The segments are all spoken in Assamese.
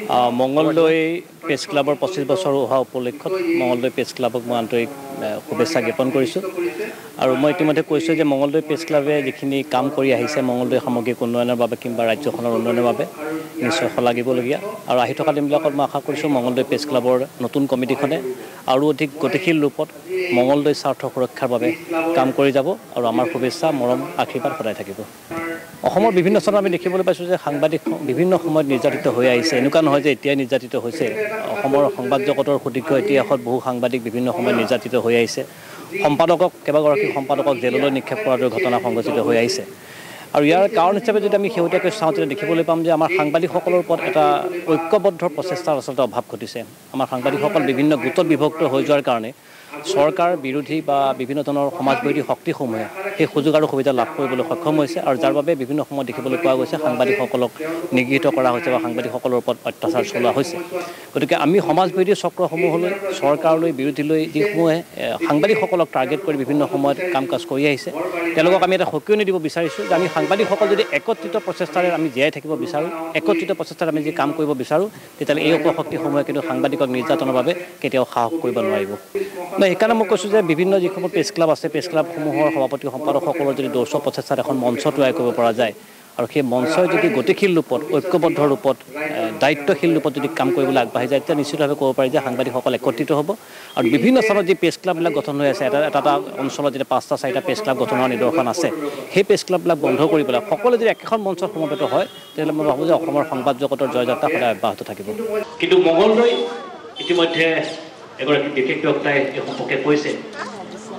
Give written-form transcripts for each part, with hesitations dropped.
মঙ্গলদৈ প্ৰেছ ক্লাবৰ 25 বছৰ হোৱা উপলক্ষত মঙ্গলদৈ প্ৰেছ ক্লাবক মই আন্তৰিক শুভেচ্ছা জ্ঞাপন কৰিছোঁ আৰু মই ইতিমধ্যে কৈছোঁ যে মঙ্গলদৈ প্ৰেছ ক্লাবে যিখিনি কাম কৰি আহিছে মঙ্গলদৈ সামগ্ৰিক উন্নয়নৰ বাবে কিংবা ৰাজ্যখনৰ উন্নয়নৰ বাবে নিশ্চয় শলাগিবলগীয়া আৰু আহি থকা দিনবিলাকত মই আশা কৰিছোঁ মঙ্গলদৈ প্ৰেছ ক্লাবৰ নতুন কমিটিখনে আৰু অধিক গতিশীল ৰূপত মঙ্গলদৈ স্বাৰ্থ সুৰক্ষাৰ বাবে কাম কৰি যাব আৰু আমাৰ শুভেচ্ছা মৰম আশীৰ্বাদ সদায় থাকিব। অসমৰ বিভিন্ন স্থানত আমি দেখিবলৈ পাইছোঁ যে সাংবাদিক বিভিন্ন সময়ত নিৰ্যাতিত হৈ আহিছে। এনেকুৱা নহয় যে এতিয়াই নিৰ্যাতিত হৈছে। অসমৰ সংবাদ জগতৰ সুদীৰ্ঘ ইতিহাসত বহু সাংবাদিক বিভিন্ন সময়ত নিৰ্যাতিত হৈ আহিছে। কেইবাগৰাকী সম্পাদকক জেললৈ নিক্ষেপ কৰাৰ দৰে ঘটনা সংঘটিত হৈ আহিছে। আৰু ইয়াৰ কাৰণ হিচাপে যদি আমি শেহতীয়াকৈ চাওঁ তেতিয়া দেখিবলৈ পাম যে আমাৰ সাংবাদিকসকলৰ ওপৰত এটা ঐক্যবদ্ধ প্ৰচেষ্টাৰ আচলতে অভাৱ ঘটিছে। আমাৰ সাংবাদিকসকল বিভিন্ন গোটত বিভক্ত হৈ যোৱাৰ কাৰণে চৰকাৰ বিৰোধী বা বিভিন্ন ধৰণৰ সমাজবিৰোধী শক্তিসমূহে সেই সুযোগ আৰু সুবিধা লাভ কৰিবলৈ সক্ষম হৈছে আৰু যাৰ বাবে বিভিন্ন সময়ত দেখিবলৈ পোৱা গৈছে সাংবাদিকসকলক নিগৃহীত কৰা হৈছে বা সাংবাদিকসকলৰ ওপৰত অত্যাচাৰ চলোৱা হৈছে। গতিকে আমি সমাজবিৰোধী চক্ৰসমূহলৈ চৰকাৰলৈ বিৰোধীলৈ যিসমূহে সাংবাদিকসকলক টাৰ্গেট কৰি বিভিন্ন সময়ত কাম কাজ কৰি আহিছে তেওঁলোকক আমি এটা সকিয়নি দিব বিচাৰিছোঁ যে আমি সাংবাদিকসকল যদি একত্ৰিত প্ৰচেষ্টাৰে আমি জীয়াই থাকিব বিচাৰোঁ, একত্ৰিত প্ৰচেষ্টাৰে আমি যদি কাম কৰিব বিচাৰোঁ তেতিয়াহ'লে এই অপশক্তিসমূহে কিন্তু সাংবাদিকক নিৰ্যাতনৰ বাবে কেতিয়াও সাহস কৰিব নোৱাৰিব। সেইকাৰণে মই কৈছোঁ যে বিভিন্ন যিসমূহ প্ৰেছ ক্লাব আছে প্ৰেছ ক্লাবসমূহৰ সভাপতি সম্পাদকসকলৰ যদি দৌৰ্চ প্ৰচেষ্টাত এখন মঞ্চ তৈয়াৰ কৰিব পৰা যায় আৰু সেই মঞ্চই যদি গতিশীল ৰূপত ঐক্যবদ্ধ ৰূপত দায়িত্বশীল ৰূপত যদি কাম কৰিবলৈ আগবাঢ়ি যায় তেতিয়া নিশ্চিতভাৱে ক'ব পাৰি যে সাংবাদিকসকল একত্ৰিত হ'ব আৰু বিভিন্ন স্থানত যি প্ৰেছ ক্লাববিলাক গঠন হৈ আছে এটা অঞ্চলত যেতিয়া 5টা 4টা প্ৰেছ ক্লাব গঠন হোৱাৰ নিদৰ্শন আছে সেই প্ৰেছ ক্লাববিলাক বন্ধ কৰি পেলাই সকলোৱে যদি একেখন মঞ্চত সমবেত হয় তেতিয়াহ'লে মই ভাবোঁ যে অসমৰ সংবাদ জগতৰ জয়যাত্ৰা সদায় অব্যাহত থাকিব। কিন্তু মঙ্গলদৈ ইতিমধ্যে এগৰাকী বিশেষ বক্তাই এই সম্পৰ্কে কৈছে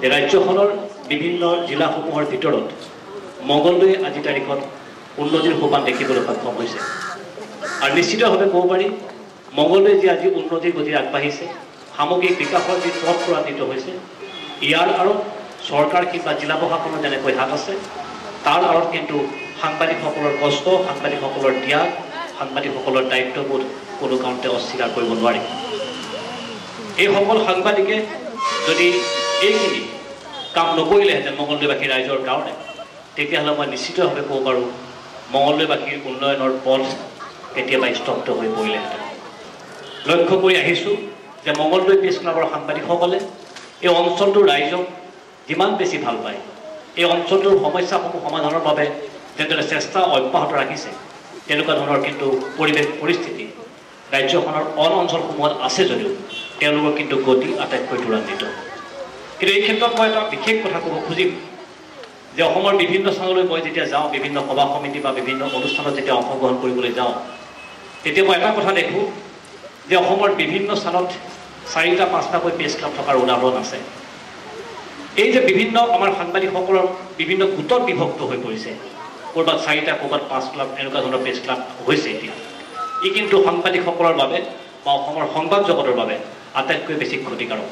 যে ৰাজ্যখনৰ বিভিন্ন জিলাসমূহৰ ভিতৰত মঙ্গলদৈ আজিৰ তাৰিখত উন্নতিৰ সোপান দেখিবলৈ সক্ষম হৈছে আৰু নিশ্চিতভাৱে ক'ব পাৰি মঙ্গলদৈ যি আজি উন্নতিৰ গতিত আগবাঢ়িছে সামগ্ৰিক বিকাশৰ যি পথ প্ৰসাৰিত হৈছে ইয়াৰ আঁৰত চৰকাৰ কিংবা জিলা প্ৰশাসনৰ যেনেকৈ হাত আছে তাৰ আঁৰত কিন্তু সাংবাদিকসকলৰ কষ্ট, সাংবাদিকসকলৰ ত্যাগ, সাংবাদিকসকলৰ দায়িত্ববোধ কোনো কাৰণতে অস্বীকাৰ কৰিব নোৱাৰি। এই সকল সাংবাদিকে যদি এইখিনি কাম নকৰিলেহেঁতেন মঙ্গলদৈবাসী ৰাইজৰ কাৰণে তেতিয়াহ'লে মই নিশ্চিতভাৱে ক'ব পাৰোঁ মঙ্গলদৈবাসীৰ উন্নয়নৰ পথ কেতিয়াবা স্তব্ধ হৈ পৰিলেহেঁতেন। লক্ষ্য কৰি আহিছোঁ যে মঙ্গলদৈ প্ৰেছ ক্লাবৰ সাংবাদিকসকলে এই অঞ্চলটোৰ ৰাইজক যিমান বেছি ভাল পায়, এই অঞ্চলটোৰ সমস্যাসমূহ সমাধানৰ বাবে যেনেদৰে চেষ্টা অব্যাহত ৰাখিছে তেনেকুৱা ধৰণৰ কিন্তু পৰিস্থিতি ৰাজ্যখনৰ অন অঞ্চলসমূহত আছে যদিও তেওঁলোকৰ কিন্তু গতি আটাইতকৈ ত্বৰান্বিত। কিন্তু এই ক্ষেত্ৰত মই এটা বিশেষ কথা ক'ব খুজিম যে অসমৰ বিভিন্ন স্থানলৈ মই যেতিয়া যাওঁ, বিভিন্ন সভা সমিতি বা বিভিন্ন অনুষ্ঠানত যেতিয়া অংশগ্ৰহণ কৰিবলৈ যাওঁ তেতিয়া মই এটা কথা দেখোঁ যে অসমৰ বিভিন্ন স্থানত 4টা 5টাকৈ প্ৰেছ ক্লাব থকাৰ উদাহৰণ আছে। এই যে বিভিন্ন আমাৰ সাংবাদিকসকলৰ বিভিন্ন গোটত বিভক্ত হৈ পৰিছে, ক'ৰবাত 4টা ক'ৰবাত 5 ক্লাব এনেকুৱা ধৰণৰ প্ৰেছ ক্লাব হৈছে এতিয়া, ই কিন্তু সাংবাদিকসকলৰ বাবে বা অসমৰ সংবাদ জগতৰ বাবে আটাইতকৈ বেছি ক্ষতিকাৰক।